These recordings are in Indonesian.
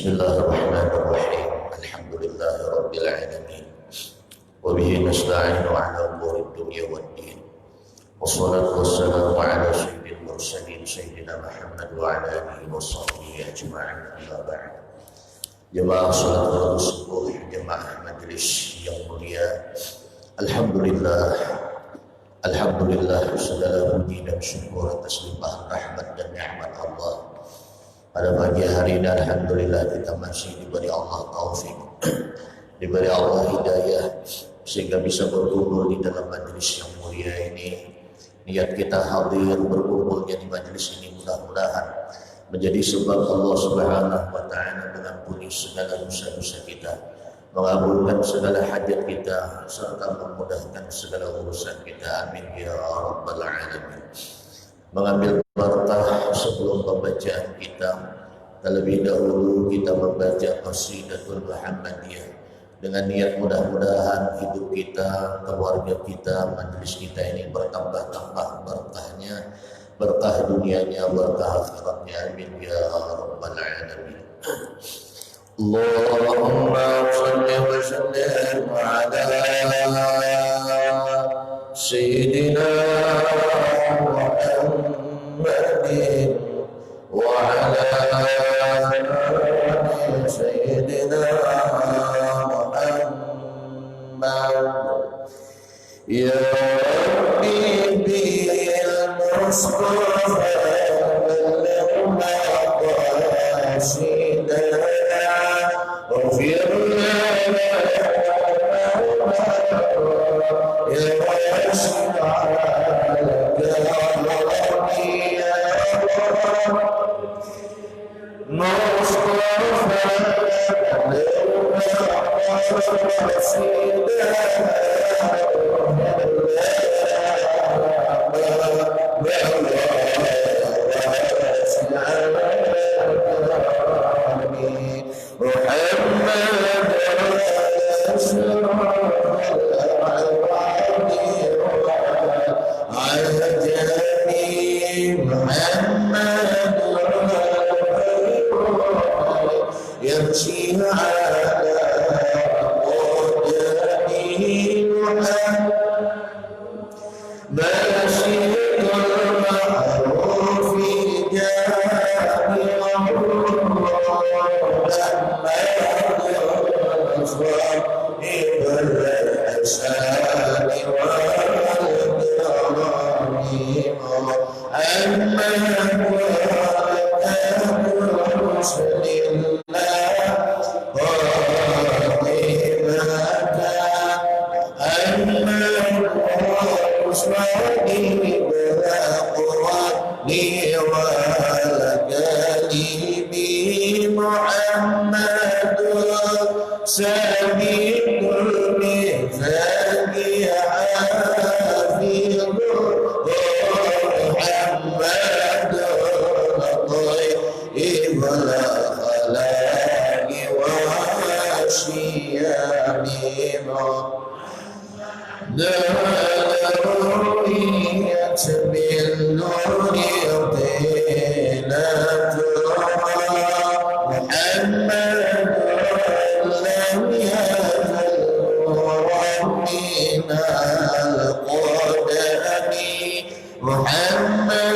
Bismillahirrahmanirrahim. Alhamdulillahirabbil alamin. Wa bihi nasta'inu 'ala umuri dunya waddin. Wassalatu wassalamu 'ala sayyidil mursalin sayyidina Muhammad wa 'ala alihi washabbihi ajma'in. Amma ba'd. Jemaah salat subuh, jemaah majelis yang mulia. Alhamdulillah segala puji dan syukur atas limpahan rahmat dan nikmat Allah. Pada pagi hari ini alhamdulillah kita masih diberi Allah taufik, diberi Allah hidayah sehingga bisa berkumpul di dalam majelis yang mulia ini. Niat kita hadir berkumpulnya di majelis ini mudah-mudahan menjadi sebab Allah Subhanahu wa taala mengampuni segala dosa-dosa kita, mengabulkan segala hajat kita serta memudahkan segala urusan kita. Amin ya rabbal alamin. Mengambil berkah sebelum pembacaan kita, terlebih dahulu kita membaca Qasidatul Muhammadiyah dengan niat mudah-mudahan hidup kita, keluarga kita, majelis kita ini bertambah-tambah berkahnya, berkah dunianya, berkah akhiratnya. Amin ya rabbal alamin. Allahumma shalli wa sallim ala sayyidina Muhammadin wa ala ali sayyidina Muhammad. Ya Rabbi bil Mustafa balligh maqasidana waghfir lana ya Muhammad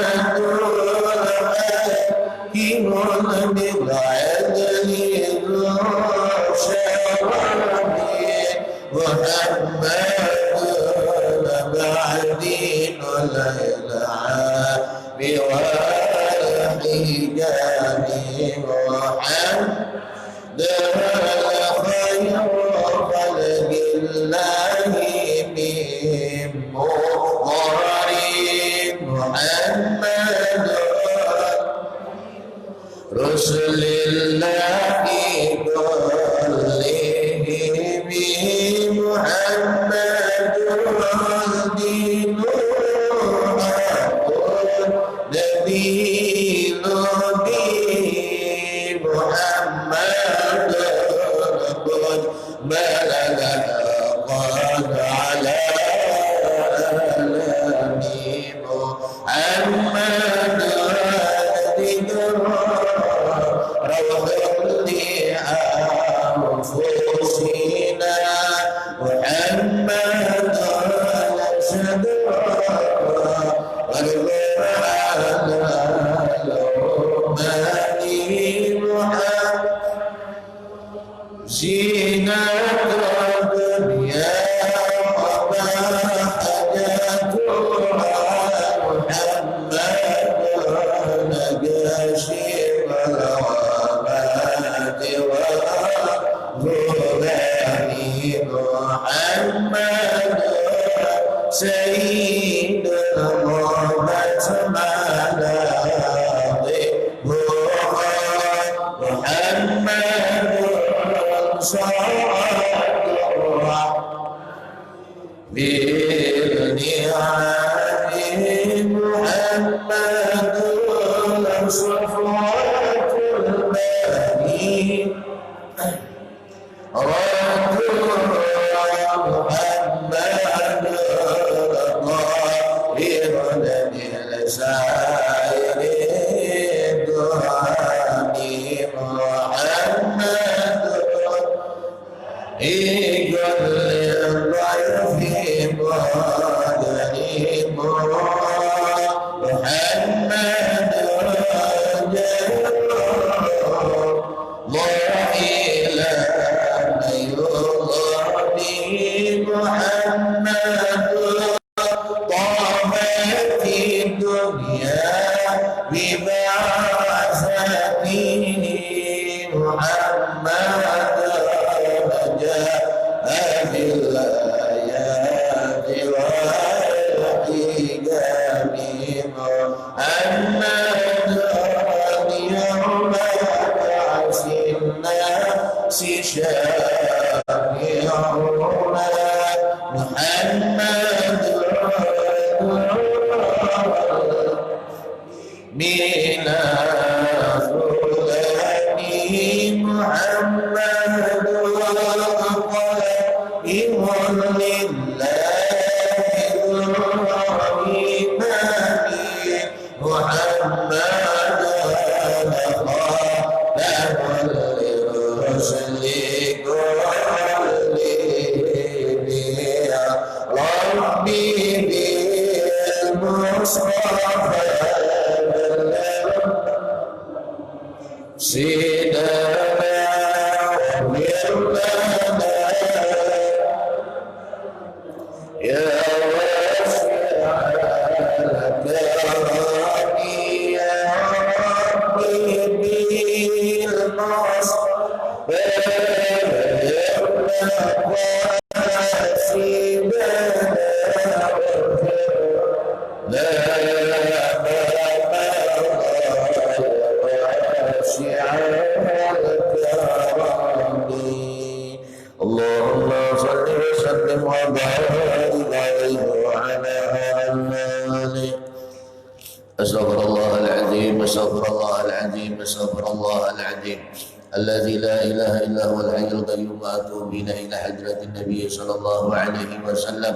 الذي لا إله إلا هو الحي القيوم وأتوب إلى حضرة النبي صلى الله عليه وسلم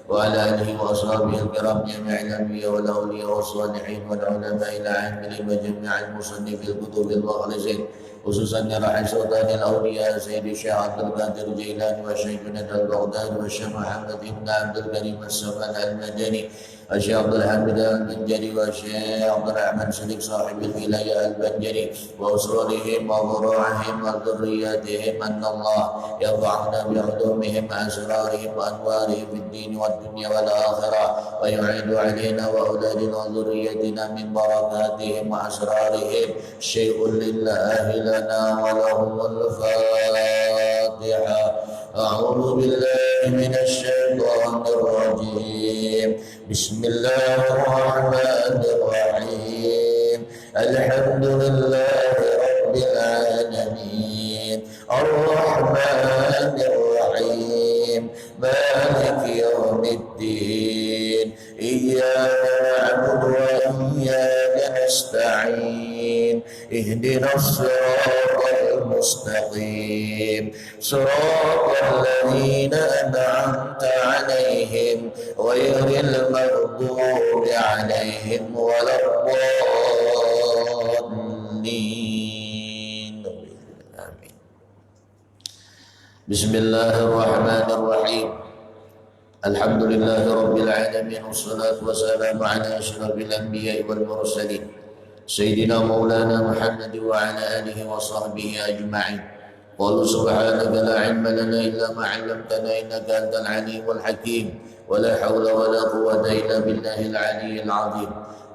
وعلى آله وأصحابه الكرام جميع الأنبياء والأولياء والصالحين والعلماء العاملين وجميع المصنفين في الكتب المخلصين خصوصا راحل سلطان الأولياء سيد الشيخ عبد القادر الجيلاني والشيخ جنيد البغدادي والشيخ محمد بن عبد الكريم السمان المدني والشيخ عبد الحميد البنجري والشيخ عبد الرحمن صديق صاحب الولاية البنجري وأسرارهم وفروعهم وذرياتهم أن الله يرفعنا بعلومهم أسرارهم وأنوارهم في الدين والدنيا والآخرة ويعيد علينا وأولادنا وذريتنا من بركاتهم وأسرارهم شيء لله لنا ولهم الفاتحة. أعوذ بالله من الشيطان الرجيم. بسم الله الرحمن الرحيم. الحمد لله رب العالمين الرحمن الرحيم مالك يوم الدين إياك نعبد وإياك نستعين اهدنا الصراط المستقيم صراط الذين أنعمت عليهم غير المغضوب عليهم ولا الضالين. آمين. بسم الله الرحمن الرحيم. Alhamdulillahi Rabbil Alamin. Wassalatu wassalamu ala ashrafil anbiya'i wal mursalin Sayyidina Maulana Muhammad wa ala alihi wa sahbihi ajma'in. Qalu subhanaka la ilma lana illa ma 'allamtana innaka antal alimul hakim. Wa la hawla wa la quwwata illa billahil aliyyil 'azim.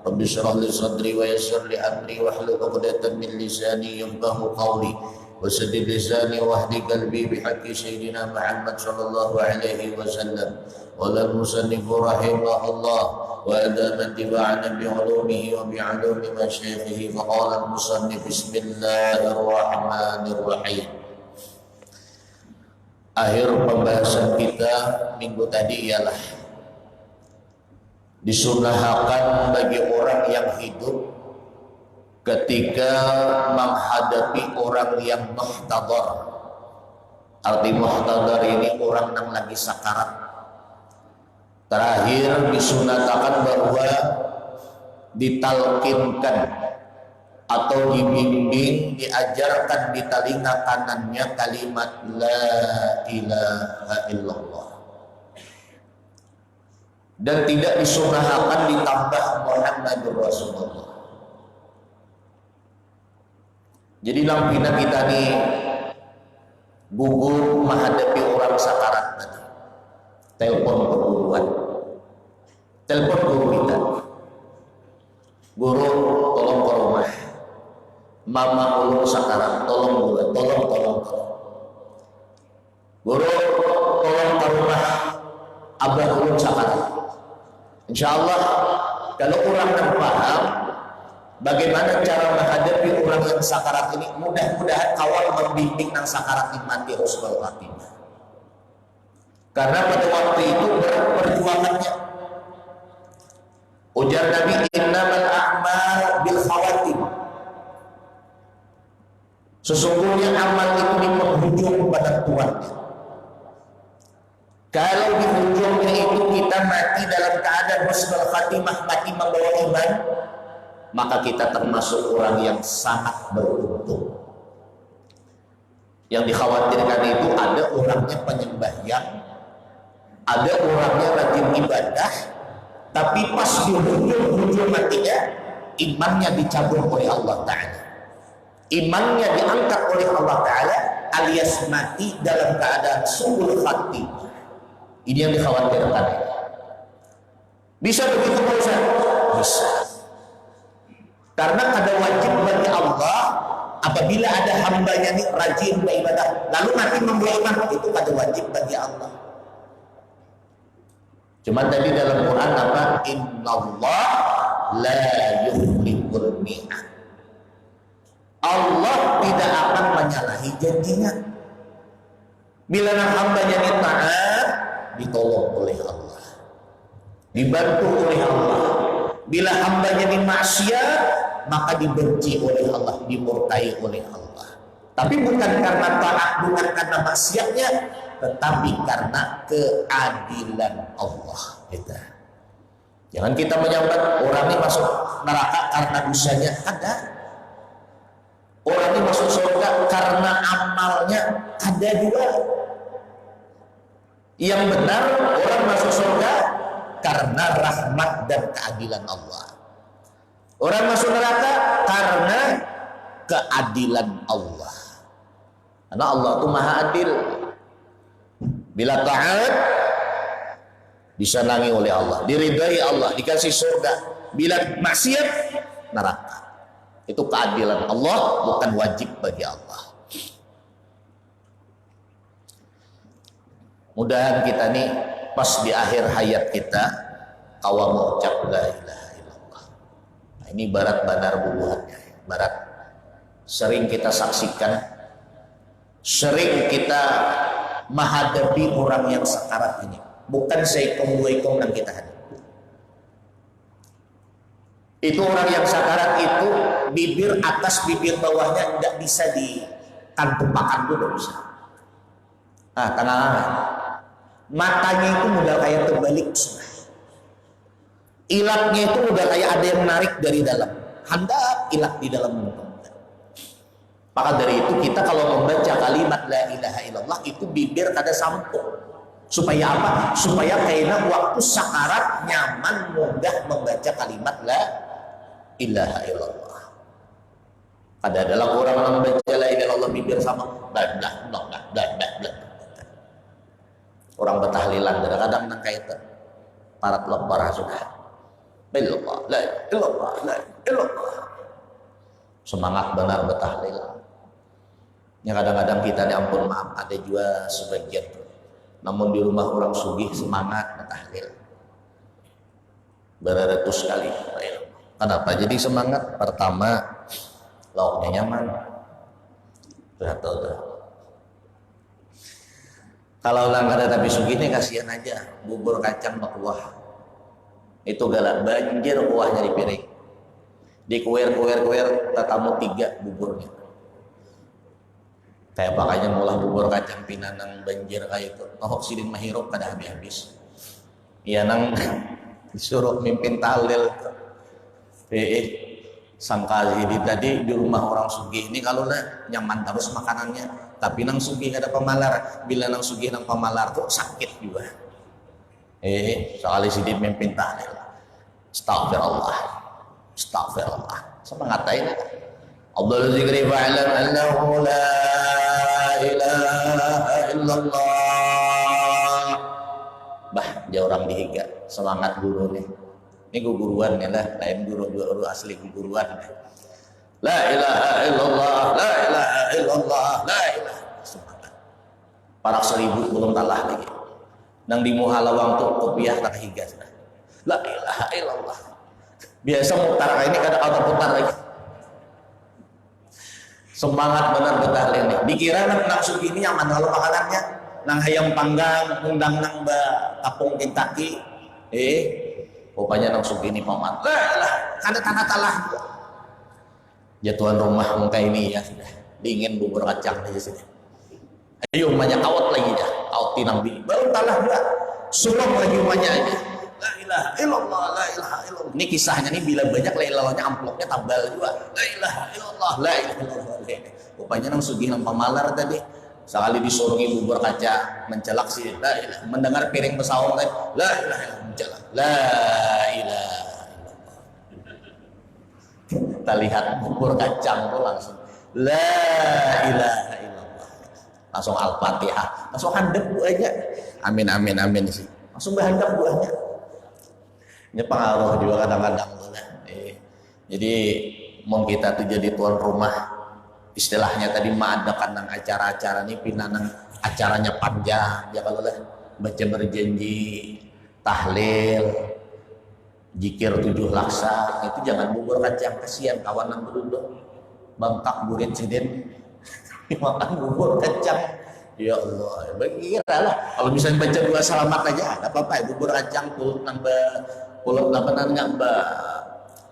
Rabbi shrah li sadri wa yassir li amri wahlul 'uqdatam min lisani yafqahu qawli. وسدد لساني واهد قلبي بحق سيدنا محمد صلى الله عليه وسلم. قال المصنف رحمه الله وأدام انتفاعنا بعلومه وبعلوم مشايخه. فقال المصنف بسم الله الرحمن الرحيم. Akhir pembahasan kita minggu tadi ialah disunahkan bagi orang yang hidup ketika menghadapi orang yang muhtadar. Arti muhtadar ini orang yang lagi sakarat. Terakhir disunahkan bahwa ditalkinkan atau dibimbing, diajarkan di telinga kanannya kalimat la ilaha illallah. Dan tidak disunahkan ditambah Muhammadur Rasulullah. Jadi lampina kita nih gugur menghadapi orang sakarat tadi. Telepon perguruan, telepon guru kita. Guru tolong ke rumah. Mama ulun sakarat, tolong guru, tolong. Guru tolong ke rumah. Abah ulun sakarat. Insya Allah kalau orang yang paham bagaimana cara menghadapi orang yang sakarat ini, mudah-mudahan kawan membimbing nang sakarat ini mati husnul khatimah. Karena pada waktu itu berat perjuangannya. Ujar Nabi, innamal a'mal bil khawatim. Sesungguhnya amal itu di penghujung pada tuannya. Kalau di ujungnya itu kita mati dalam keadaan husnul khatimah, mati membawa iman, maka kita termasuk orang yang sangat beruntung. Yang dikhawatirkan itu ada orangnya penyembahyang, ada orangnya rajin ibadah, tapi pas di ujung matinya imannya dicabut oleh Allah Ta'ala, imannya diangkat oleh Allah Ta'ala, alias mati dalam keadaan su'ul khatimah. Ini yang dikhawatirkan. Bisa begitu Pak Ustaz? Bisa. Karena ada wajib bagi Allah apabila ada hambanya ini rajin beribadah lalu mati membawa iman, itu ada wajib bagi Allah. Cuma tadi dalam Quran apa? Innallah la yukhliful mi'ad. Allah tidak akan menyalahi janjinya. Bila hambanya ini taat, ditolong oleh Allah, dibantu oleh Allah. Bila hambanya ini maksiat, maka dibenci oleh Allah, dimurkai oleh Allah. Tapi bukan karena taat, bukan karena maksiatnya, tetapi karena keadilan Allah. Kita jangan kita menyambat orang ini masuk neraka karena dosanya. Ada orang ini masuk surga karena amalnya, ada juga. Yang benar orang masuk surga karena rahmat dan keadilan Allah. Orang masuk neraka karena keadilan Allah. Karena Allah itu maha adil. Bila taat disenangi oleh Allah, diridai Allah, dikasih surga. Bila maksiat, neraka. Itu keadilan Allah, bukan wajib bagi Allah. Mudahan kita nih pas di akhir hayat kita kawan mengucap la ilaha illallah. Nah, ini barat banar bubuhannya. Barat sering kita saksikan, sering kita menghadapi orang yang sekarat ini. Bukan seikong dua ikong yang kita hadapi. Itu orang yang sakarat itu bibir atas bibir bawahnya tidak bisa dikantung makan dulu, bisa. Nah, tangan matanya itu udah kayak terbalik, ilatnya itu udah kayak ada yang menarik dari dalam, hendak ilat di dalam mulut. Maka dari itu kita kalau membaca kalimat la ilaha illallah itu bibir kada sampung, Supaya apa? Supaya kayaknya waktu sakarat nyaman mudah membaca kalimat la ilaha illallah. Ada adalah orang yang membaca la ilaha illallah bibir sama blah blah blah blah blah blah. Orang bertahlilan kadang-kadang nang kaitan para pelopor sudah. Illallah la illallah la illallah. Semangat benar bertahlil. Ya kadang-kadang kita ampun maaf ada juga sebagian tuh. Namun di rumah orang sugih semangat bertahlil. Beratus kali. Kenapa jadi semangat? Pertama, lauknya nyaman. Tuh. Kalau orang ada tapi sugih ini kasihan aja. Bubur kacang berkuah. Itu galak banjir kuahnya di piring. Di kuer tatamu 3 buburnya. Kayak makanya mulah bubur kacang pinanang banjir kayak itu. Tohok sidin mahirop kada habis-habis. Iya nang disuruh mimpin tahlil. Sangka jadi tadi di rumah orang sugih ini kalau lah nyaman terus makanannya. Tapi nang sugih ada pemalar. Bila nang sugih nang pemalar tuh sakit juga. Sekali sidin mimpin tahlil. Astagfirullah. Sama ngatain. Abdul zikri fa'lam annahu la ilaha illallah. Bah, dia orang dihiga semangat guru nih. Ini guruan ya lah, lain guru asli guruan. La ilaha illallah, la ilaha illallah, la ilaha. Semangat. Parak 1000 belum kalah lagi. Nang di muhalawang tuh kopiah tak higa sudah. La ilaha illallah. Biasa mutar ini kadang auto putar lagi. Semangat benar bertahlil nih. Dikira nang sugih ini nyaman kalau makanannya nang hayam panggang, undang nang kapung Kentucky. Rupanya nang sugih ini paman. Lah, kada tanah talah. Ya tuan rumah muka ini ya sudah. Dingin bubur kacang di sini. Ayo banyak awat lagi dah. Awat tinang bini. Baru talah juga. Sulung lagi rumahnya ini. La ilaha illallah, la ilaha illallah. Ini kisahnya nih bila banyak la ilallahnya amplopnya tabal juga. La ilaha illallah, la ilaha illallah. Rupanya nang sugih nang pamalar tadi. Sekali disurungi bubur kaca mencelak sih. La ilaha. Mendengar piring pesawat tadi. La ilaha illallah mencelak. La ilaha illallah. Kita lihat bubur kacang tuh langsung. La ilaha illallah. Langsung Al-Fatihah. Langsung handap bu aja. Amin amin amin sih. Langsung berhandap buahnya. Ini pengaruh juga kadang-kadang jadi mau kita tuh jadi tuan rumah istilahnya tadi mengadakan nang acara-acara nih pinanang acaranya panjang ya kalau lah baca berjanji tahlil zikir 7 laksa itu jangan bubur kacang kasihan kawan nang berundung bangkak burit sidin makan bubur kacang ya Allah begitulah kalau misalnya baca 2 selamat aja ada apa-apa ya bubur kacang pulut nambah pulut lapanan nggak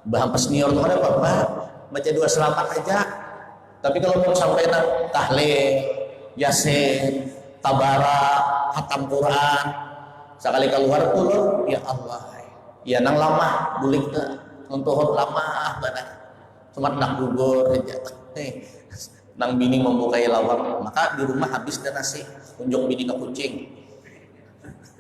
bahan senior tuh ada apa baca 2 selamat aja tapi kalau mau sampai nang tahlil yasin tabarak hatam Quran sekali keluar pulut ya Allah ya nang lama bulik untuk lama banget cuma nak bubur aja nang bini membukai lawang maka di rumah habis dan nasi unjuk bini ke kucing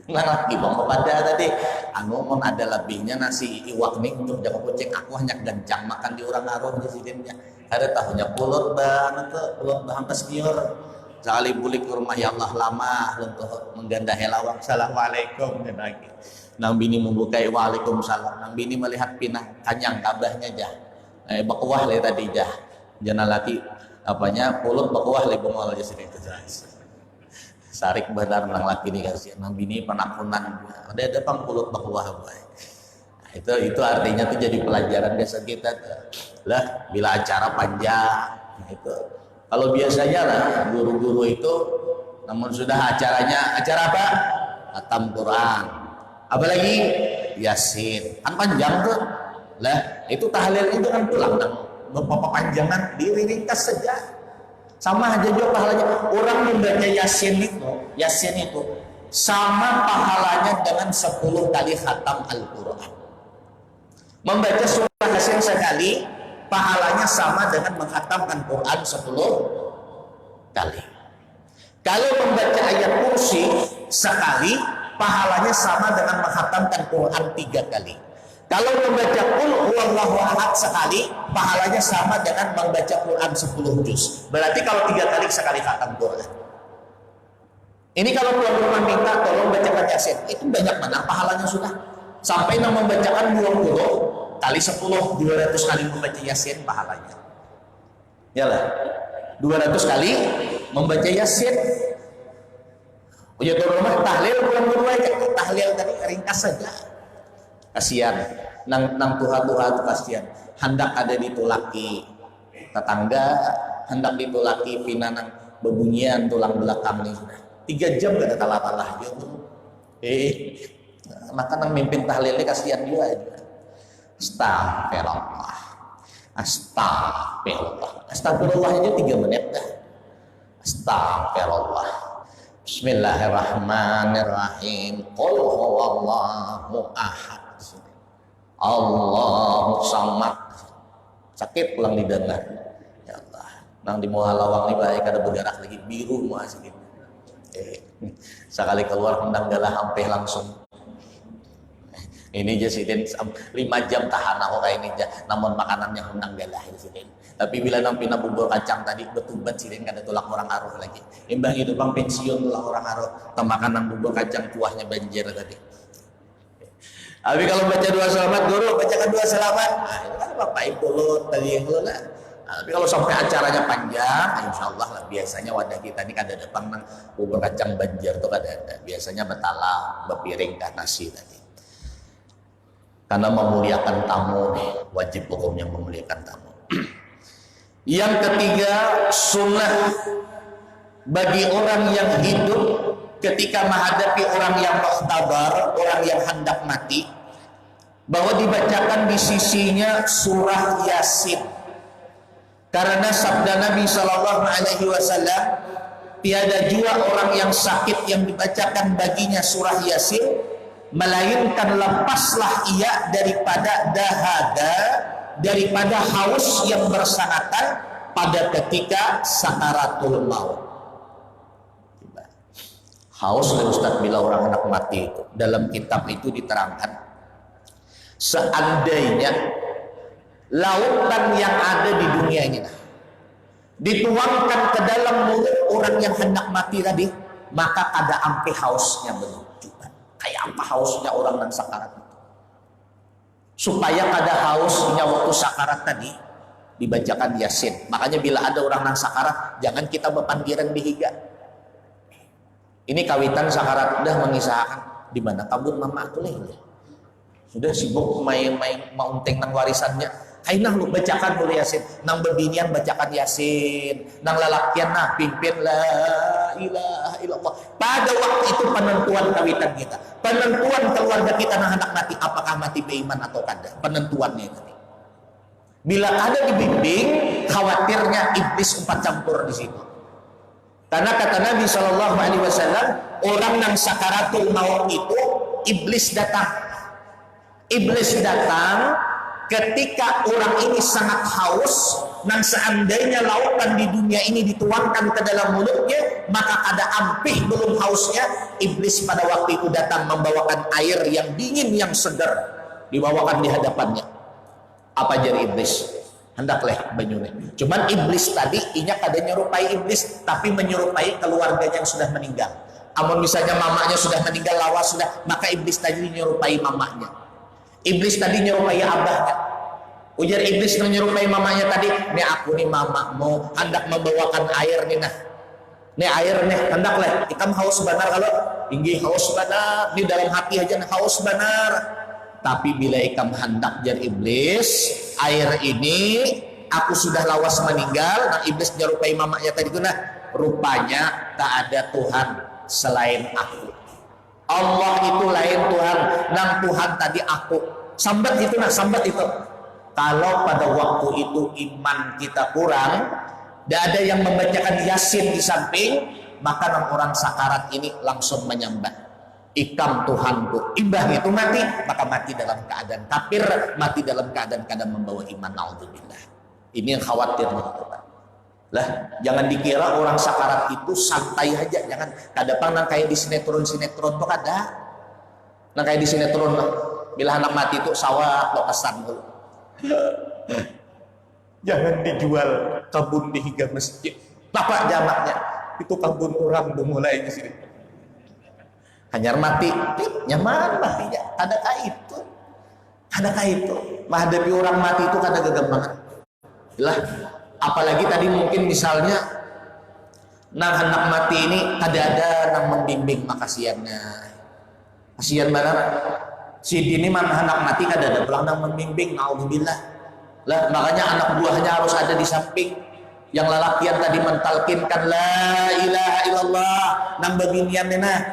nah lagi bang pada tadi anu mon ada lebihnya nasi iwak nih untuk jaga kucing aku hanya gancang makan di orang arum di sini ada tahunya pulut bahan senior sekali bulik ke rumah ya Allah lama untuk mengganda helawang assalamualaikum lagi nang bini membukai waalaikumsalam nang bini melihat pinah kanyang kabahnya jah bakuah le tadi jah jana laki apanya pulut bakuah le bungol aja sini itu jelas sarik benar nang laki nih kasih nang bini penakunan ada pang pulut bakuah nah, itu artinya tuh jadi pelajaran biasa kita lah bila acara panjang itu kalau biasanya lah guru-guru itu namun sudah acaranya acara apa khatam Quran apalagi yasin kan panjang tuh lah itu tahlil itu kan pulang nang beberapa panjangan diringkas saja sama aja juga pahalanya orang membaca yasin itu sama pahalanya dengan 10 kali khatam Al-Quran membaca surah yasin sekali pahalanya sama dengan menghatamkan Quran 10 kali Kalau membaca ayat kursi sekali, pahalanya sama dengan menghatamkan Quran 3 kali. Kalau membaca Qul huwallahu ahad sekali, pahalanya sama dengan membaca Quran 10 juz. Berarti kalau 3 kali sekali khatam Quran. Ini kalau tuan rumah minta tolong bacakan Yasin, itu banyak mana pahalanya sudah. Sampai yang membacakan 20 kali 10, 200 kali membaca Yasin pahalanya. Yalah, 200 kali membaca Yasin. Punya tuan rumah tahlil bulan kedua ya, tahlil tadi ringkas saja. Kasihan, nang tuha-tuha itu kasihan. Hendak ada ditulaki tetangga, hendak ditulaki pinanang bebunyian tulang belakang nih sudah. 3 jam gak ada talah-talah gitu. Maka nang mimpin tahlilnya kasihan juga. Astagfirullah. Astagfirullah. Astagfirullah aja 3 menit dah. Astagfirullah. Bismillahirrahmanirrahim. Qul huwallahu ahad. Allahu samad. Sakit pulang didengar. Ya Allah. Nang di Muhalawang ini baik ada bergerak lagi biru mau asik. Sekali keluar hendang galah hampir langsung. Ini aja sidin 5 jam tahan aku kayak ini aja. Namun makanannya hendang galah sidin. Tapi bila nang pina bubur kacang tadi betubat sidin kada tulak orang aruh lagi. Imbang itu bang pensiun tulak orang aruh. Temakan nang bubur kacang kuahnya banjir tadi. Tapi kalau baca 2 selamat guru bacakan 2 selamat. Nah, itu kan Bapak Ibu tadi yang lah. Nah, tapi kalau sampai acaranya panjang, insya Allah lah biasanya wadah kita ini kada depan nang bubur kacang banjir tuh kada ada. Biasanya betala, bepiring dan nasi tadi. Karena memuliakan tamu nih, wajib hukumnya memuliakan tamu. Yang ketiga, sunnah bagi orang yang hidup ketika menghadapi orang yang muhtabar, orang yang hendak mati, bahwa dibacakan di sisinya surah Yasin. Karena sabda Nabi Shallallahu Alaihi Wasallam, tiada jua orang yang sakit yang dibacakan baginya surah Yasin, melainkan lepaslah ia daripada dahaga, daripada haus yang bersangatan pada ketika sakaratul maut. Haus oleh Ustaz bila orang hendak mati itu. Dalam kitab itu diterangkan, seandainya lautan yang ada di dunia ini dituangkan ke dalam mulut orang yang hendak mati tadi, maka kada ampe hausnya menunjukkan. Kayak apa hausnya orang yang sakarat itu? Supaya kada hausnya waktu sakarat tadi dibacakan Yasin. Makanya bila ada orang yang sakarat, jangan kita berpandiran dihiga. Ini kawitan sakarat udah mengisahkan di mana kabur mama aku nih. Sudah sibuk main-main maunteng nang warisannya. Kainah lu bacakan dulu Yasin. Nang bebinian bacakan Yasin. Nang lalakian nah pimpin la ilaha illallah. Pada waktu itu penentuan kawitan kita. Penentuan keluarga kita nang hendak mati, apakah mati beriman atau kada. Penentuannya itu. Bila ada dibimbing, khawatirnya iblis umpat campur di situ. Karena kata Nabi Shallallahu Alaihi Wasallam, orang yang sakaratul maut itu iblis datang. Iblis datang ketika orang ini sangat haus, dan seandainya lautan di dunia ini dituangkan ke dalam mulutnya, maka kada ampih belum hausnya, iblis pada waktu itu datang membawakan air yang dingin yang segar, dibawakan di hadapannya. Apa jadi iblis? Hendaklah banyune. Cuman iblis tadi inya kada nyerupai iblis, tapi menyerupai keluarganya yang sudah meninggal. Amun misalnya mamanya sudah meninggal lawas sudah, maka iblis tadi nyerupai mamanya. Iblis tadi nyerupai abahnya. Ujar iblis menyerupai mamanya tadi, "Ini aku nih mamamu, hendak membawakan air nih nah. Nih air nih, hendaklah ikam haus benar kalau tinggi haus benar, di dalam hati aja haus benar." Tapi bila ikam hendak jadi iblis, air ini aku sudah lawas meninggal, nah iblis nyerupai mamanya tadi itu nah, rupanya tak ada Tuhan selain aku. Allah itu lain Tuhan, nang Tuhan tadi aku. Sambat itu nah, sambat itu. Kalau pada waktu itu iman kita kurang, tidak ada yang membacakan Yasin di samping, maka orang sakarat ini langsung menyambat. Ikam Tuhanku, imbah itu mati, maka mati dalam keadaan kafir, mati dalam keadaan kadang membawa iman, naudzubillah. Ini yang khawatir nih, Pak. Lah, jangan dikira orang sakarat itu santai aja, jangan. Kadang nang kayak di sinetron-sinetron tuh ada. Nang kayak di sinetron bila anak mati itu sawah lo pesan dulu. Jangan dijual kebun di hingga masjid. Apa jamaknya? Itu kebun orang mulai di sini. Hanyar mati, nyaman matinya. Adakah itu? Adakah itu? Menghadapi orang mati itu kada gagampangan. Lah, apalagi tadi mungkin misalnya nang anak mati ini ada nang membimbing makasiannya. Kasihan banget. Si dini mana anak mati kada ada pulang nang membimbing, naudzubillah. Lah makanya anak buahnya harus ada di samping. Yang lalakian tadi mentalkinkan la ilaha illallah, nang babinian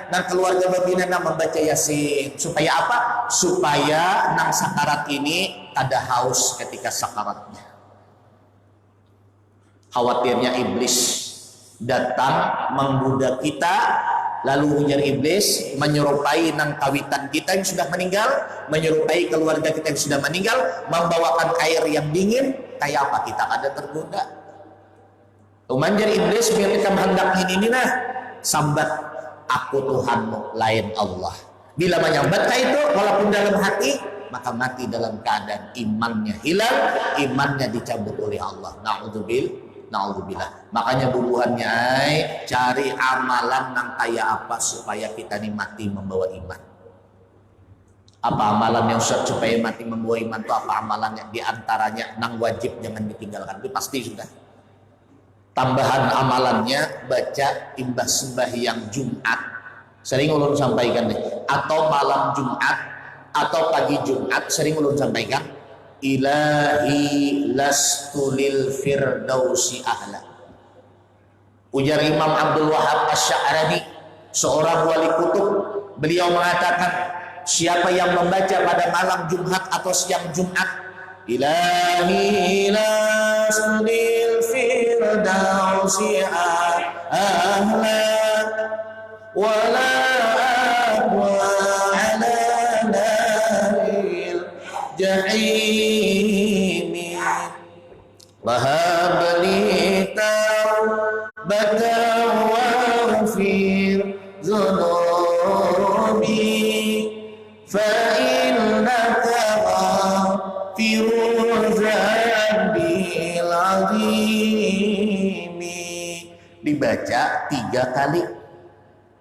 nang keluarga babinian membaca yasin. Supaya apa? Supaya nang sakarat ini ada haus ketika sakaratnya. Khawatirnya iblis datang menggoda kita, lalu ujar iblis menyerupai nang kawitan kita yang sudah meninggal, menyerupai keluarga kita yang sudah meninggal, membawakan air yang dingin. Kayak apa kita ada tergoda? Umanjar iblis milikam hendak ini nah sambat aku Tuhanmu lain Allah. Bila menyambat itu walaupun dalam hati, maka mati dalam keadaan imannya hilang, imannya dicabut oleh Allah. Na'udzubillah. Makanya bubuhannya cari amalan nang kaya apa supaya kita ini mati membawa iman. Apa amalan yang supaya mati membawa iman itu apa amalannya? Di antaranya nang wajib jangan ditinggalkan. Itu pasti sudah. Tambahan amalannya baca imbas sembahyang Jumat. Sering ulun sampaikan deh. Atau malam Jumat atau pagi Jumat sering ulun sampaikan. Ilahi lastulil firdausi ahla. Ujar Imam Abdul Wahab Asy-Sya'rani, seorang wali kutub, beliau mengatakan siapa yang membaca pada malam Jumat atau siang Jumat, Ilahi lastulil firdausi ahla wala aqwa ala naril jahimi wahabli taubata waghfir zunubi fa innaka ghafirul dzambil azimi. Dibaca 3 kali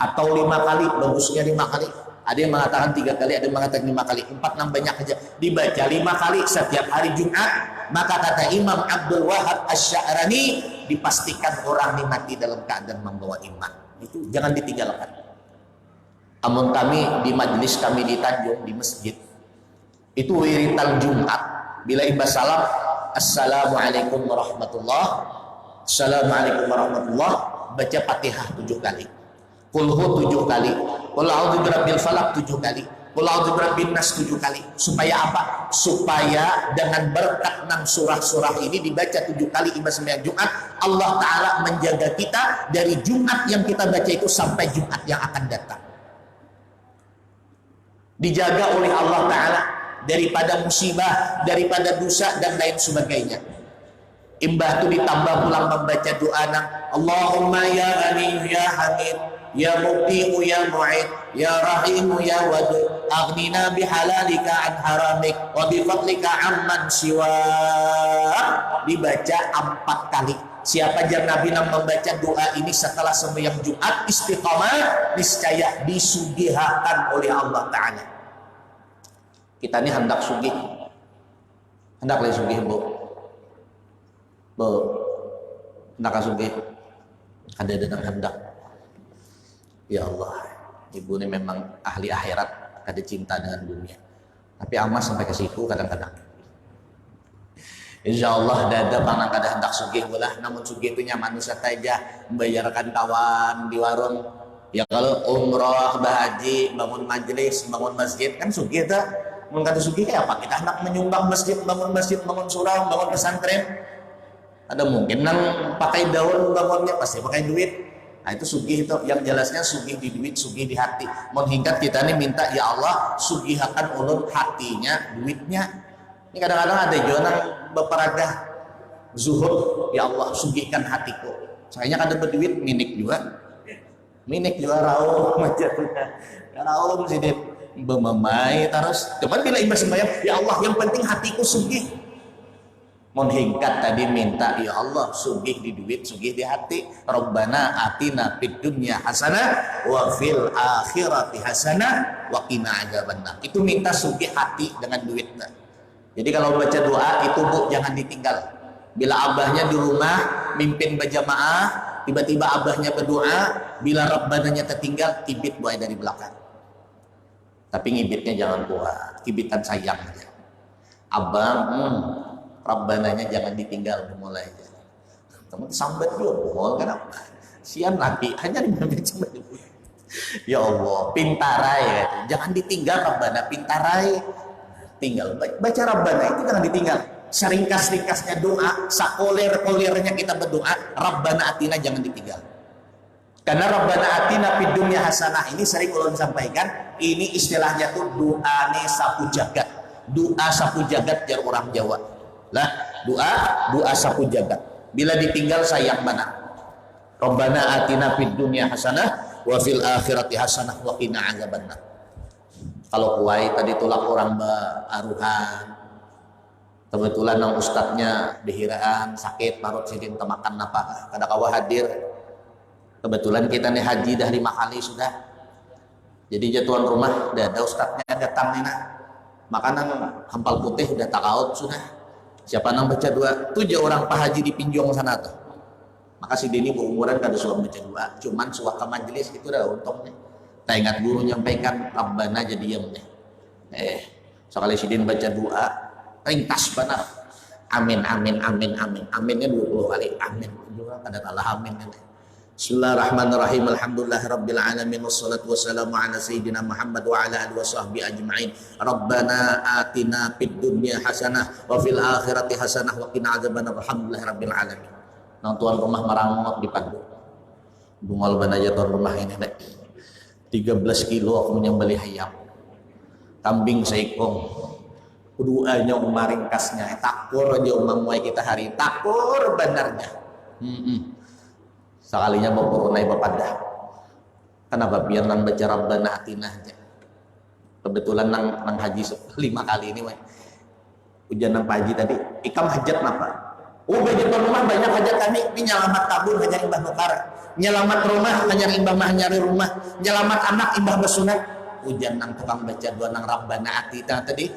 atau 5 kali, bagusnya 5 kali. Ada yang mengatakan 3 kali, ada yang mengatakan 5 kali. 4, 6 banyak aja. Dibaca 5 kali setiap hari Jumat, maka kata Imam Abdul Wahab Asy-Sya'rani, dipastikan orang ini mati dalam keadaan membawa iman. Itu jangan ditinggalkan. Amun kami di majelis kami di Tanjung di masjid itu wiritan Jumat bila imbas salam assalamualaikum warahmatullah, assalamualaikum warahmatullah, baca Fatihah 7 kali, Qulhu 7 kali, Qul a'udzu birabbil falaq 7 kali, Qul a'udzu birabbin nas 7 kali. Supaya apa? Supaya dengan berkat nang surah-surah ini dibaca 7 kali imbas sembahyang Jumat, Allah Ta'ala menjaga kita dari Jumat yang kita baca itu sampai Jumat yang akan datang. Dijaga oleh Allah Ta'ala daripada musibah, daripada dosa dan lain sebagainya. Imbah itu ditambah pulang membaca doa nang Allahumma ya Ghani ya Hamid ya Muqimu ya Mu'id ya Rahimu ya Wadud aghnina bihalalika an haramik wa bifadlika amman siwa. Dibaca 4 kali. Siapa yang Nabi nang membaca doa ini setelah sembahyang Jumat istiqamah, niscaya disugihakan oleh Allah Ta'ala. Kita ini hendak sugih, hendak lagi sugih bu, hendak sugih, ada hendak. Ya Allah, ibu ini memang ahli akhirat, ada cinta dengan dunia. Tapi amas sampai ke situ kadang-kadang. Insya Allah dada panang kada hendak sugih bolah, namun sugih itu nyaman saja membayarkan kawan di warung. Ya kalau umroh, bahaji, bangun majelis, bangun masjid kan sugih tak? Mengkata sugih kayak apa? Kita hendak menyumbang masjid, bangun surau, bangun pesantren. Ada mungkin nang pakai daun bangunnya pasti pakai duit. Nah itu sugih itu, yang jelasnya sugih di duit, sugih di hati. Menghinggat kita ini minta ya Allah sugihakan ulun hatinya, duitnya. Ini kadang-kadang ada juga nang beperagah zuhud, ya Allah sugihkan hatiku. Sayanya kada berduit minik juga. Minik juga rauh macamnya. Rauh mesti dia memamai terus. Cuman bila imbas sembahyang, ya Allah yang penting hatiku sugih. Mon hingkat tadi minta, ya Allah sugih di duit, sugih di hati. Rabbana atina fid dunya hasanah wa fil akhirati hasanah wa qina adzabannar. Itu minta sugih hati dengan duitnya. Jadi kalau baca doa itu Bu jangan ditinggal. Bila abahnya di rumah mimpin berjamaah, tiba-tiba abahnya berdoa, bila rabbananya tertinggal, kibit buai dari belakang. Tapi ngibitnya jangan kuat, kibitan sayang aja. Abang, rabbananya jangan ditinggal, mulai aja. Teman sambat juga, mau kenapa? Sian lagi, hanya diambil sambat. Ya Allah, pintarai, jangan ditinggal rabbana, pintarai. Tinggal baca rabbana itu jangan ditinggal. Seringkas-ringkasnya doa, sakoler-kolernya kita berdoa, rabbana atina jangan ditinggal. Karena rabbana atina fid dunya hasanah ini sering ulun sampaikan, ini istilahnya tuh doane sapu jagat. Doa sapu jagat jar orang Jawa. Lah, doa sapu jagat. Bila ditinggal sayang mana? Rabbana atina fid dunya hasanah wa fil akhirati hasanah wa qina adzabannar. Kalau kuai tadi tulak orang aruhan. Kebetulan nang ustadznya dihiraan sakit parut sidin temakan apa kada kawa hadir. Kebetulan kita nih haji dah 5 kali sudah. Jadi jatuhan rumah dah ada ustadznya datang nih nah. Makanan hampal putih udah takaut sudah. Siapa nang baca doa? 7 orang pak haji di Pinjong sana tuh. Maka si Dini berumuran kada suka baca doa. Cuman suah ke majelis itu dah untungnya. Tak ingat guru nyampaikan Rabbana jadi diam nih. Sekali si Din baca doa ringkas benar. Amin amin amin amin. Aminnya 20 kali. Amin juga kada kalah amin ini. Bismillahirrahmanirrahim. Alhamdulillahirabbil alamin wassalatu wassalamu ala sayyidina Muhammad wa ala alihi washabbihi ajmain. Rabbana atina fid dunya hasanah wa fil akhirati hasanah wa qina adzabannar. Alhamdulillahirabbil alamin. Nang tuan rumah marangot dipandu. Bungol ban aja tuan rumah ini nek. 13 kilo aku menyembelih ayam. Kambing seikong. Keduanya umaringkasnya takur aja umang muai kita hari takur benarnya. Sekalinya mau purunai bapadah. Kenapa biar nang baca rabbana atina aja. Kebetulan nang haji 5 kali ini weh. Ujian nang haji tadi ikam hajat napa? Begitu rumah banyak hajat kami ini nyelamat tabur hanya imbah nukar, nyelamat rumah hanya imbah mah nyari rumah, nyelamat anak imbah bersunat. Ujian nang tukang baca doa nang rabbana atina tadi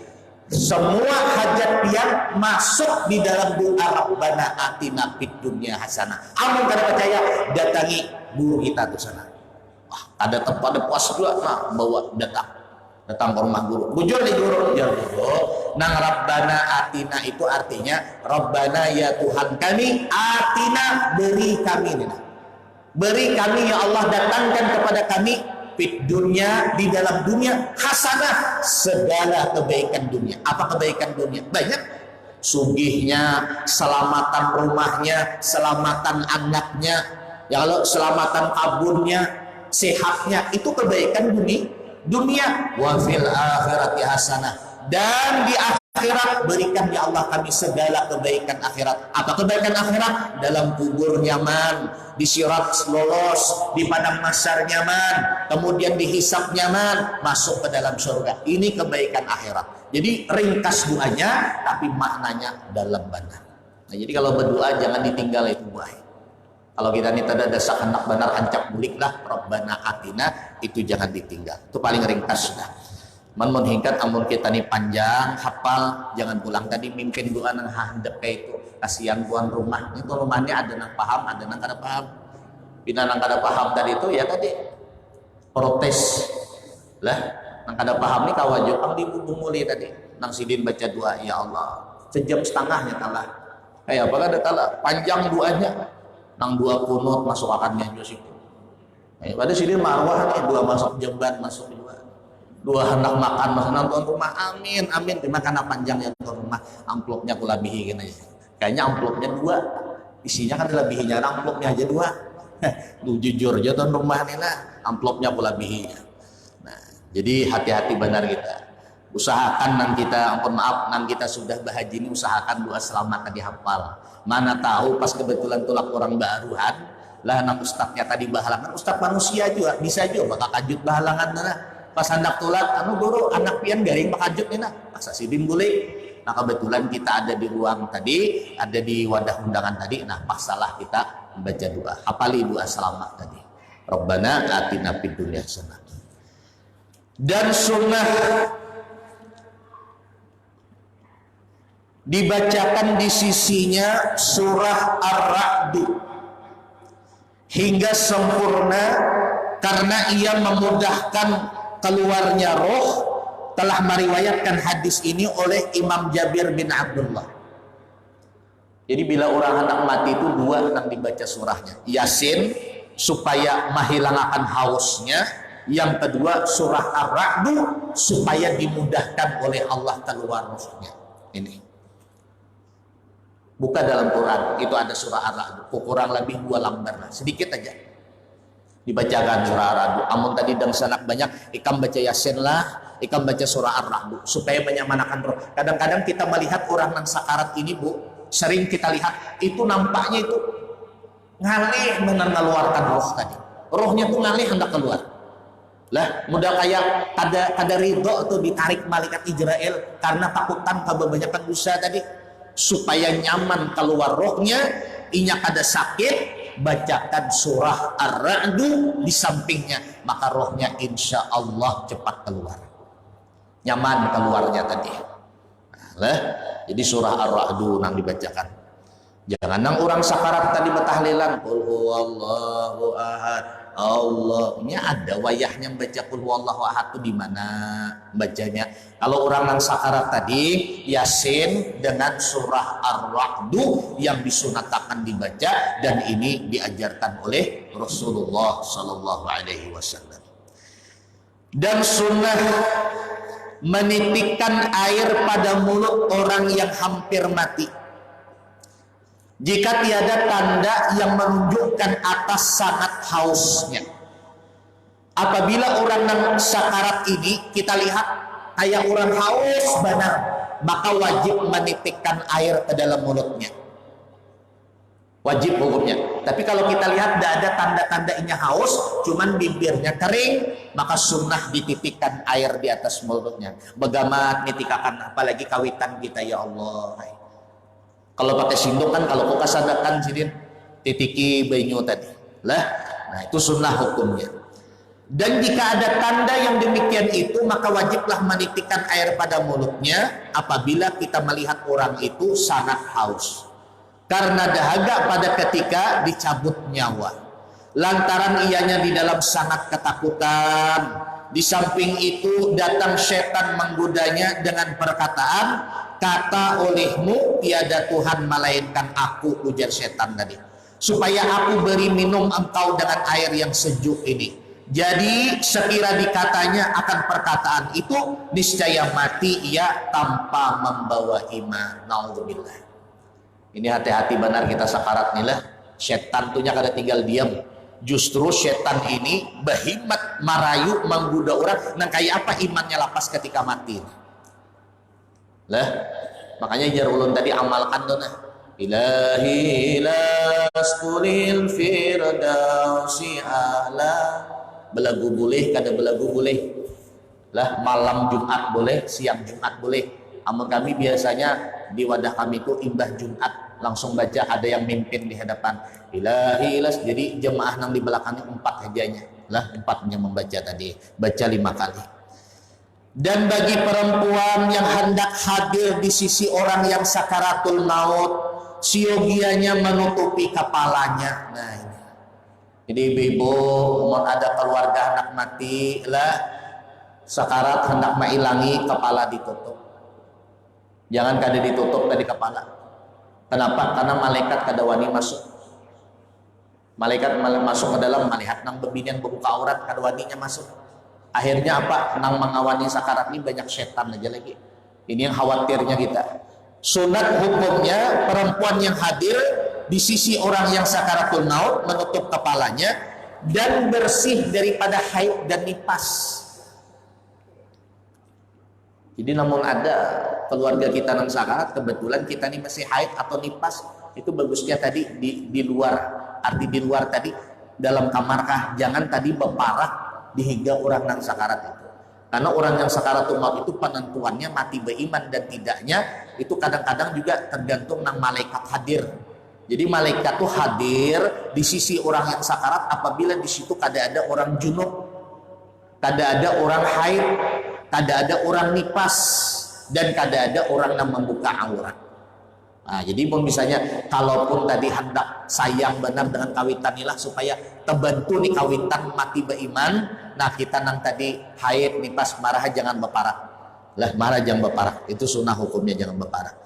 semua hajat yang masuk di dalam doa rabbana atina fid dunya hasanah. Amun kada percaya datangi guru kita tuh sana. Wah, ada tempat ada puas juga nah, bawa datang ke rumah guru. Bujur di guru, ya guru. Nang rabbana atina itu artinya rabbana ya Tuhan kami atina beri kami nih. Beri kami ya Allah datangkan kepada kami fit dunia di dalam dunia hasanah segala kebaikan dunia. Apa kebaikan dunia? Banyak. Sugihnya, selamatan rumahnya, selamatan anaknya, ya kalau selamatan kabunnya, sehatnya itu kebaikan dunia. Wa fil akhirati hasanah dan di akhirat berikan ya Allah kami segala kebaikan akhirat. Apa kebaikan akhirat? Dalam kubur nyaman, di sirat lolos, di padang mahsyar nyaman, kemudian dihisab nyaman, masuk ke dalam surga. Ini kebaikan akhirat. Jadi ringkas doanya tapi maknanya dalam benar. Nah, jadi kalau berdoa jangan ditinggal itu buah. Kalau kita ini tada dasak hendak benar ancak buliklah Rabbana atina itu jangan ditinggal. Itu paling ringkas sudah. Man hingkat amun kita nih panjang hafal jangan pulang tadi mimpin doa nang handap kayak itu kasihan tuan rumah itu rumahnya ada nang paham ada nang kada paham bina nang kada paham tadi itu ya tadi protes lah nang kada paham nih kawajo pang dibumuli tadi nang sidin baca doa ya Allah sejam setengahnya kalah kayak apa kada kalah panjang doanya nang dua kunut masuk akannya Yosip pada sidin marwah nih dua masuk jamban masuk dua hendak makan masa nonton rumah amin amin terima karena panjangnya nonton rumah amplopnya aku labihi gini kayaknya amplopnya 2 isinya kan lebihinya amplopnya aja 2 lu jujur aja nonton rumah ini lah amplopnya aku labihi nah jadi hati-hati benar kita Usahakan nan kita, ampun maaf, nan kita sudah bahaji ini usahakan doa selamat tadi hafal. Mana tahu pas kebetulan tulak orang baruhan, lah nang ustadznya tadi bahalangan, ustadz manusia juga bisa juga bakal kajut bahalangan nah. Pas hendak tulak, anu guru anak pian garing bakajut nih nah, paksa sidin boleh. Nah kebetulan kita ada di ruang tadi, ada di wadah undangan tadi, nah paksalah kita membaca doa. Hafali doa selamat tadi. Rabbana atina fid dunya hasanah. Dan sunnah dibacakan di sisinya surah Ar-Ra'd hingga sempurna karena ia memudahkan keluarnya roh. Telah meriwayatkan hadis ini oleh Imam Jabir bin Abdullah. Jadi bila orang hendak mati itu dua hendak dibaca surahnya. Yasin supaya menghilangkan hausnya. Yang kedua surah Ar-Ra'd supaya dimudahkan oleh Allah keluar rohnya. Ini. Buka dalam Quran, itu ada surah Ar-Ra'd. Kurang lebih 2 lembar lah, sedikit aja. Dibacakan surah Ar-Ra'd. Amun tadi dan sanak banyak, ikam baca Yasin lah, ikam baca surah Ar-Ra'd supaya menyamanakan roh. Kadang-kadang kita melihat orang yang sakarat ini, Bu, sering kita lihat itu nampaknya itu ngalih mengeluarkan roh tadi. Rohnya tuh ngalih hendak keluar. Lah, mudah kayak kada ridho atau ditarik malaikat Israel karena takutan kebanyakan dosa tadi. Supaya nyaman keluar rohnya, inya kada sakit, bacakan surah Ar-Ra'd di sampingnya, maka rohnya insya Allah cepat keluar, nyaman keluarnya tadi. Nah, jadi surah Ar-Ra'd nang dibacakan. Jangan nang orang sakarat tadi bertahlilan qul huwallahu ahad Allah, ini ada wayahnya baca qul huwallahu ahad itu di mana bacanya. Kalau orang nang sakarat tadi Yasin dengan surah Ar-Ra'd yang disunatakan dibaca, dan ini diajarkan oleh Rasulullah sallallahu alaihi wasallam. Dan sunnah menitikkan air pada mulut orang yang hampir mati jika tiada tanda yang menunjukkan atas sangat hausnya. Apabila orang yang sakarat ini kita lihat kayak orang haus benar, maka wajib menitikkan air ke dalam mulutnya. Wajib hukumnya. Tapi kalau kita lihat tidak ada tanda-tandanya haus, cuman bibirnya kering, maka sunnah dititikkan air di atas mulutnya. Begamat nitikakan, apalagi kawitan kita, ya Allah. Kalau pakai sindok kan, kalau kau kasadakan sidin titiki banyu tadi lah, nah itu sunnah hukumnya. Dan jika ada tanda yang demikian itu, maka wajiblah menitikkan air pada mulutnya apabila kita melihat orang itu sangat haus, karena dahaga pada ketika dicabut nyawa, lantaran ianya di dalam sangat ketakutan. Di samping itu datang setan menggodanya dengan perkataan, kata olehmu tiada Tuhan melainkan aku, ujar setan tadi, supaya aku beri minum engkau dengan air yang sejuk ini. Jadi sekira dikatanya akan perkataan itu, niscaya mati ia tanpa membawa iman. Naudzubillah. Ini hati-hati benar kita sakarat nih lah. Setan tuhnya kada tinggal diam. Justru setan ini berhikmat marayu menggoda orang. Nah kayak apa imannya lapas ketika mati lah. Makanya jar ulun tadi amalkan tuh nah, ilahi laskulil firdausi ala. Belagu boleh, kada belagu boleh lah. Malam Jumat boleh, siang Jumat boleh. Amal kami biasanya di wadah kami itu imbah Jumat langsung baca, ada yang mimpin di hadapan ilahi las. Jadi jemaah nang di belakangnya 4 hajanya lah, 4-nya membaca tadi, baca 5 kali. Dan bagi perempuan yang hendak hadir di sisi orang yang sakaratul maut, siogianya menutupi kepalanya. Nah ini, jadi ibu-ibu mau ada keluarga anak mati lah, sakarat hendak mailangi, kepala ditutup. Jangan kada ditutup tadi kepala. Kenapa? Karena malaikat kada wani masuk. Malaikat masuk ke dalam, melihat nang bebinian berbuka aurat, kada waninya masuk. Akhirnya apa? Nang mengawani sakarat ini banyak setan aja lagi. Ini yang khawatirnya kita. Sunat hukumnya perempuan yang hadir di sisi orang yang sakaratul maut menutup kepalanya dan bersih daripada haid dan nifas. Jadi namun ada keluarga kita nang sakarat, kebetulan kita nih masih haid atau nipas, itu bagusnya tadi di luar, arti di luar tadi dalam kamar kah, jangan tadi beparak dihingga orang nang sakarat itu. Karena orang yang sakaratul maut itu penentuannya mati beriman dan tidaknya itu kadang-kadang juga tergantung nang malaikat hadir. Jadi malaikat tuh hadir di sisi orang yang sakarat apabila di situ kada ada orang junub, kada ada orang haid, kada ada orang nipas, dan kada ada orang yang membuka aurat. Nah, jadi pun misalnya kalaupun tadi hendak sayang benar dengan kawitan inilah supaya terbantu nih kawitan mati beriman, nah kita nang tadi haid nipas marah jangan beparak lah, marah jangan beparak, itu sunnah hukumnya jangan beparak.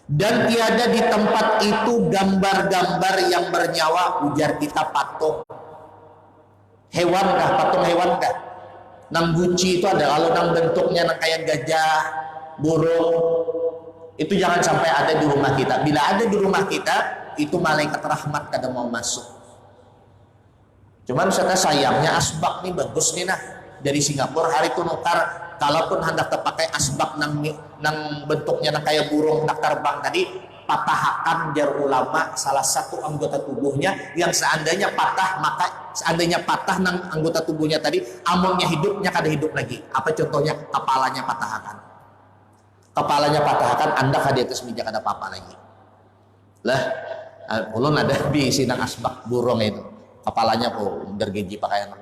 Dan tiada di tempat itu gambar-gambar yang bernyawa, ujar kita patung hewan kah, patung hewan kah. Nang guci itu ada, kalau nang bentuknya nang kayak gajah, burung, itu jangan sampai ada di rumah kita. Bila ada di rumah kita, itu malaikat rahmat kada mau masuk. Cuman saya sayangnya asbak nih bagus nih nah, dari Singapura hari itu nukar, kalaupun hendak terpakai asbak nang bentuknya nang kayak burung nak terbang tadi, patahakan jar ulama salah satu anggota tubuhnya yang seandainya patah, maka seandainya patah nang anggota tubuhnya tadi, amonnya hidupnya kada hidup lagi. Apa contohnya? Kepalanya patahakan. Kepalanya patahkan, anda di atas meja kada apa-apa lagi. Lah, ulun ada di sinang asbak burung itu. Kepalanya po dergeji pakaian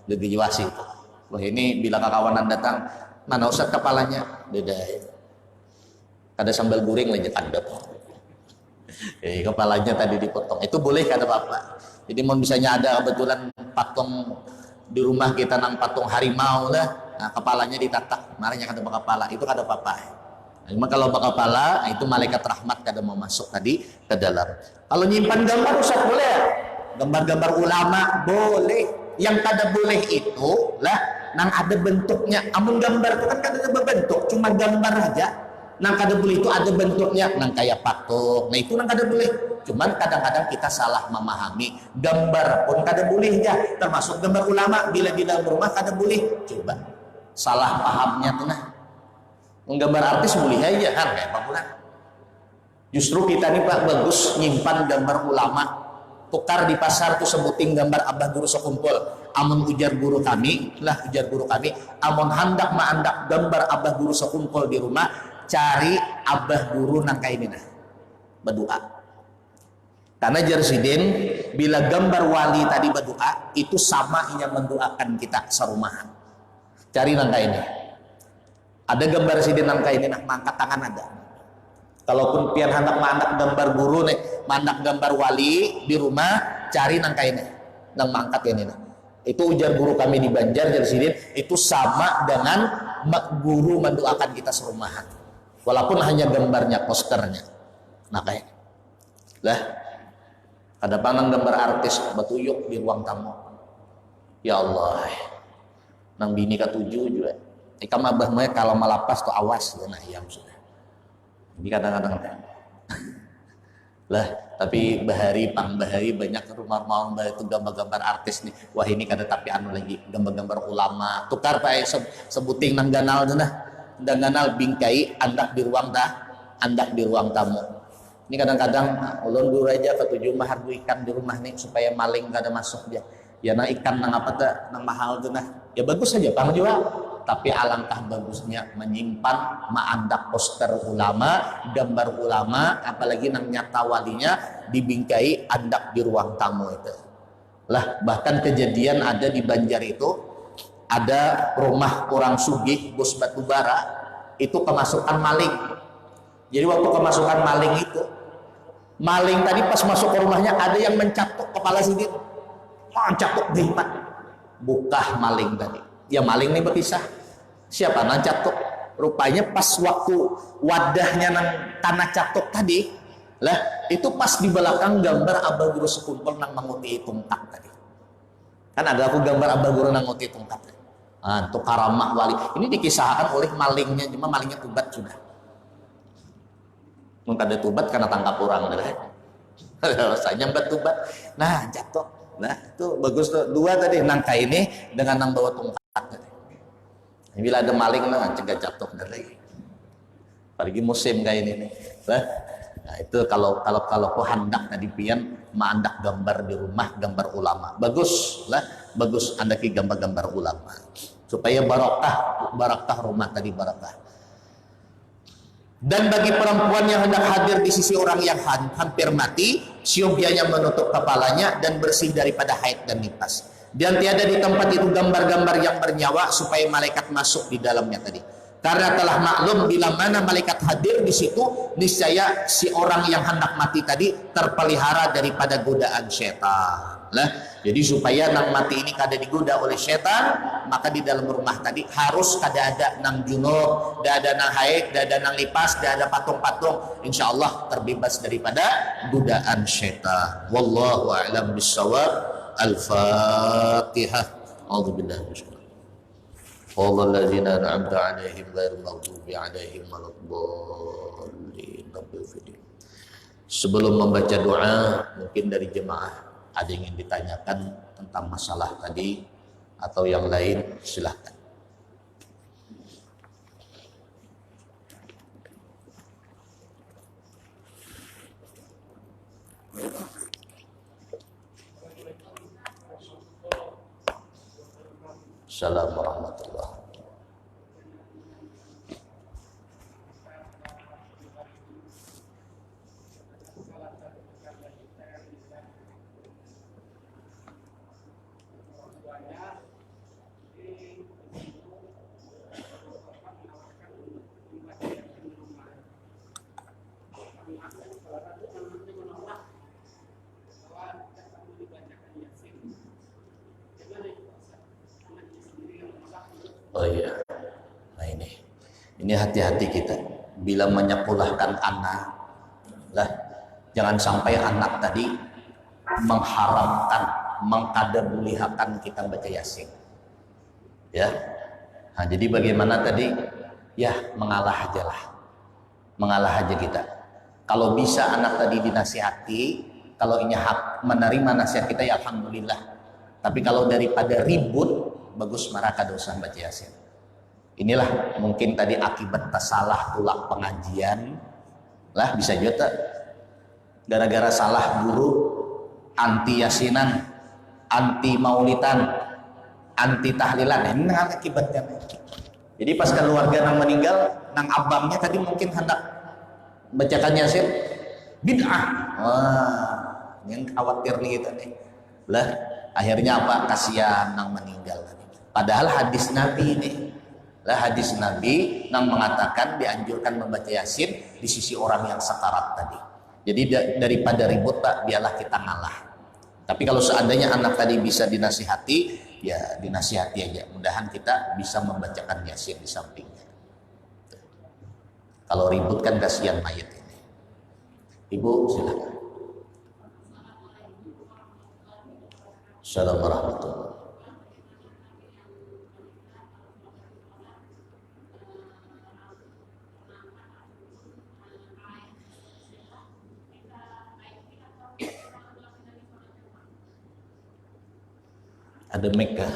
dergeji wasi itu. Wah ini bila kawanan datang, mana usah kepalanya? Beda. Kada sambal goreng lagi ada po. Kepalanya tadi dipotong. Itu boleh kada apa-apa. Jadi mau misalnya ada kebetulan patung di rumah kita nang patung harimau lah, nah, kepalanya ditatak, marahnya kada kepala, itu kada apa-apa. Cuma kalau bakal kepala itu malaikat rahmat kada mau masuk tadi ke dalam. Kalau nyimpan gambar usah boleh. Gambar-gambar ulama boleh. Yang kada boleh itu lah nang ada bentuknya. Amun gambar itu kan kada ada berbentuk, cuma gambar aja. Nang kada boleh itu ada bentuknya, nang kayak patung. Nah itu nang kada boleh. Cuman kadang-kadang kita salah memahami. Gambar pun kada boleh ya. Termasuk gambar ulama bila di dalam rumah kada boleh. Coba salah pahamnya tuh nah. Menggambar artis boleh aja kan kayak apa pula. Justru kita nih Pak bagus nyimpan gambar ulama, tukar di pasar tuh sebutin gambar abah guru sekumpul. Amun ujar guru kami, amun hendak maandak gambar abah guru sekumpul di rumah, cari abah guru nang kayak ini nah, berdoa. Karena jarsidin bila gambar wali tadi berdoa itu sama inya mendoakan kita serumahan. Cari nang kayak ini. Ada gambar sidin nang kayak ini nah, mangkat tangan ada. Kalaupun pian hendak mandak gambar guru nih, mandak gambar wali di rumah, cari nang kayak ini, nang mangkat ini nah. Itu ujar guru kami di Banjar jar sidin, itu sama dengan guru mendoakan kita serumahan. Walaupun hanya gambarnya, posternya. Nah kayak lah, ada panang gambar artis batuyuk di ruang tamu. Ya Allah, nang bini ketujuh juga. Ikam abah moe kalau malapas tuh awas nah iya sudah. Ini kadang-kadang lah, tapi bahari banyak rumah-rumah itu gambar-gambar artis nih. Wah ini kada tapi anu lagi gambar-gambar ulama. Tukar Pak sebuting nang ganal tuh nah. Nang ganal bingkai andak di ruang tamu. Ini kadang-kadang ulun guru aja ketujuh mahar ikan di rumah nih supaya maling kada masuk dia. Ya nang ikan nang apa tuh nang mahal tuh nah. Ya bagus saja Pak jual. Tapi alangkah bagusnya menyimpan maandak poster ulama, gambar ulama, apalagi nang nyata walinya dibingkai andak di ruang tamu itu. Lah bahkan kejadian ada di Banjar itu, ada rumah orang sugih bos batu bara itu kemasukan maling. Jadi waktu kemasukan maling itu, maling tadi pas masuk ke rumahnya ada yang mencatuk kepala sidin, mencatuk dihimat, bukah maling tadi. Ya maling nih berpisah. Siapa nang catuk? Rupanya pas waktu wadahnya nang tanah catuk tadi, lah itu pas di belakang gambar abah guru sekumpul nang menguti tungkak tadi. Kan ada aku gambar abah guru nang menguti tungkak. Nah, untuk karamah wali. Ini dikisahkan oleh malingnya, cuma malingnya tubat sudah. Mungkin ada tubat karena tangkap orang dah. Rasanya tubat. Nah, catuk. Nah, itu bagus tuh. Dua tadi nangka ini dengan nang bawa tungkak tadi. Bila ada maling nah cegah jatuh dari Apalagi musim kayak ini nih. Nah, itu kalau ku hendak tadi pian mandak gambar di rumah, gambar ulama. Bagus lah, bagus andaki gambar-gambar ulama. Supaya barakah rumah tadi barakah. Dan bagi perempuan yang hendak hadir di sisi orang yang hampir mati, siogyanya menutup kepalanya dan bersih daripada haid dan nifas. Dan tiada di tempat itu gambar-gambar yang bernyawa supaya malaikat masuk di dalamnya tadi. Karena telah maklum bila mana malaikat hadir di situ, niscaya si orang yang hendak mati tadi terpelihara daripada godaan setan. Jadi supaya nang mati ini kada digoda oleh setan, maka di dalam rumah tadi harus kada ada nang junub, kada ada nang haid, kada ada nang lipas, kada ada patung-patung. Insya Allah terbebas daripada godaan setan. Wallahu a'lam bishawab. Al-Fatihah. A'udzubillahi minasyaitonir rajim. Alladzina an'amta 'alaihim ghairil maghdubi 'alaihim waladdallin. Sebelum membaca doa, mungkin dari jemaah ada yang ingin ditanyakan tentang masalah tadi atau yang lain, silahkan. Assalamualaikum warahmatullahi wabarakatuh. Oh iya, nah ini hati-hati kita bila menyekolahkan anak lah, jangan sampai anak tadi mengharamkan, mengkaderulihakan kita baca yasin, ya. Nah, jadi bagaimana tadi? Ya mengalah aja lah, mengalah aja kita. Kalau bisa anak tadi dinasihati, kalau ini hak menerima nasihat kita ya alhamdulillah. Tapi kalau daripada ribut, bagus maraka dosa baca yasin. Inilah mungkin tadi akibat salah tulak pengajian lah, bisa juga gara-gara salah guru, anti yasinan, anti maulitan, anti tahlilan. Ini akibatnya. Jadi pas keluarga nang meninggal, nang abangnya tadi mungkin hendak bacakan yasin, bid'ah. Wah, yang khawatir nih kita nih. Lah, akhirnya apa? Kasihan nang meninggal tadi. Padahal hadis Nabi ini, hadis Nabi yang mengatakan dianjurkan membaca yasin di sisi orang yang sekarat tadi. Jadi daripada ribut Pak, biarlah kita ngalah. Tapi kalau seandainya anak tadi bisa dinasihati, ya dinasihati aja. Mudahan kita bisa membacakan yasin di sampingnya. Kalau ribut kan kasihan mayat ini. Ibu silakan. Assalamualaikum warahmatullahi wabarakatuh. Ada mic kah?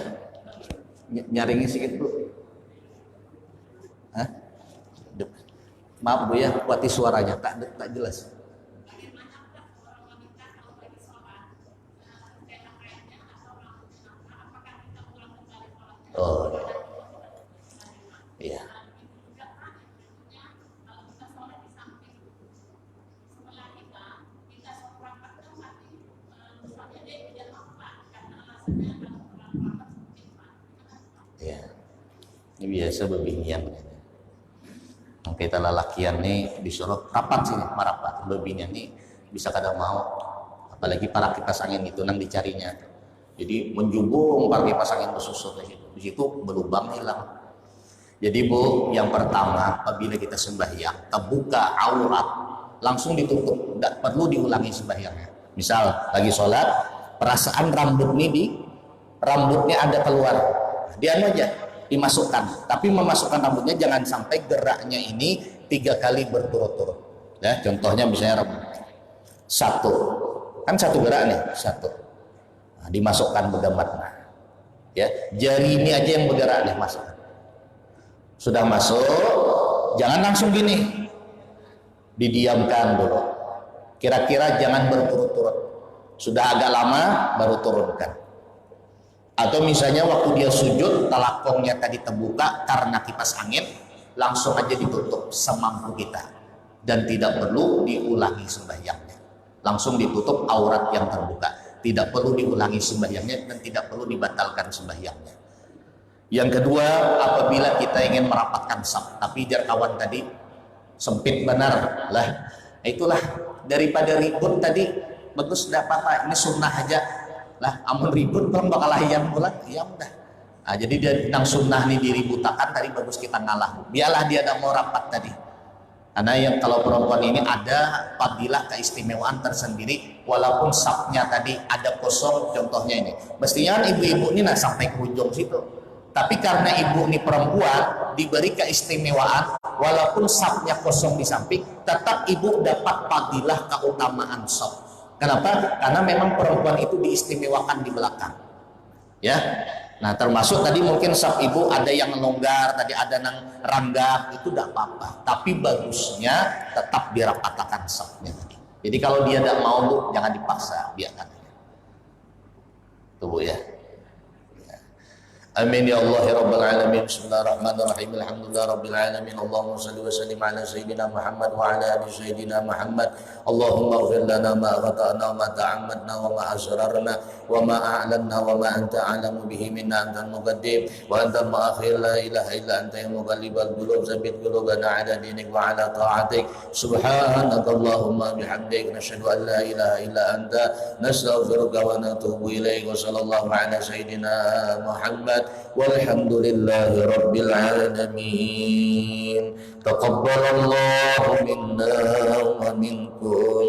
Nyaringin sedikit Bu. Hah? Maaf Bu ya, kuati suaranya tak jelas. Oh iya. Ya, ini biasa bebinian. Kita lalakian nih disuruh rapat sih, marapat. Bebinian nih bisa kadang mau, apalagi para kipas angin itu nang dicarinya. Jadi menjubung para kipas angin bersusut di situ berlubang hilang. Jadi Bu, yang pertama apabila kita sembahyang, terbuka aurat langsung ditutup, tidak perlu diulangi sembahyangnya. Misal lagi sholat, perasaan rambutnya ada keluar, dia aja dimasukkan, tapi memasukkan rambutnya jangan sampai geraknya ini 3 kali berturut-turut. Ya, contohnya misalnya rambut satu, kan satu gerak nih, satu, nah, dimasukkan bergambar. Ya, jari ini aja yang bergerak nih masuk. Sudah masuk, jangan langsung gini, didiamkan dulu. Kira-kira jangan berturut-turut. Sudah agak lama baru turunkan. Atau misalnya waktu dia sujud, telakongnya tadi terbuka karena kipas angin, langsung aja ditutup semampu kita. Dan tidak perlu diulangi sembahyangnya. Langsung ditutup aurat yang terbuka. Tidak perlu diulangi sembahyangnya dan tidak perlu dibatalkan sembahyangnya. Yang kedua, apabila kita ingin merapatkan saf, tapi jar kawan tadi sempit benar lah, itulah daripada ribut tadi, bagus tidak apa-apa, ini sunnah aja lah, amun ribut bang bakal ayam pulang, ya udah. Nah, jadi dia nang sunnah nih diributakan tadi, bagus kita ngalah, biarlah dia ada mau rapat tadi. Karena yang kalau perempuan ini ada fadilah keistimewaan tersendiri, walaupun safnya tadi ada kosong, contohnya ini, mestinya kan ibu-ibu ini nah sampai ke ujung situ. Tapi karena ibu ini perempuan diberi keistimewaan, walaupun safnya kosong di samping, tetap ibu dapat fadilah keutamaan saf. Kenapa? Karena memang perempuan itu diistimewakan di belakang. Ya. Nah, termasuk tadi mungkin saf ibu ada yang longgar, tadi ada yang rangga, itu tidak apa-apa. Tapi bagusnya tetap dirapatakan safnya tadi. Jadi kalau dia tidak mau, Bu, jangan dipaksa, biarkan. Tuh, Bu, ya. Amin ya Allah ya Rabbal Alamin. Bismillahirrahmanirrahim. Alhamdulillah Rabbil Alamin. Allahumma salli wa sallim ala Sayyidina Muhammad wa ala ali Sayyidina Muhammad. Allahumma ighfir lana ma aghata'na wa ma ta'ammadna wa ma asrarna wa ma a'lanna wa ma anta a'lamu bihi minna antal muqaddim wa antal mu'akhir. La ilaha illa anta ya muqallibal qulub, tsabbit qulubana ala dinik wa ala ta'atik. Subhanakallahumma bihamdik, nasyhadu an la ilaha illa anta, nastaghfiruka wa natubu ilaik. Wa sallallahu ala Sayyidina Muhammad walhamdulillahi rabbil alamin. Taqabbalallahu minna wa minkum.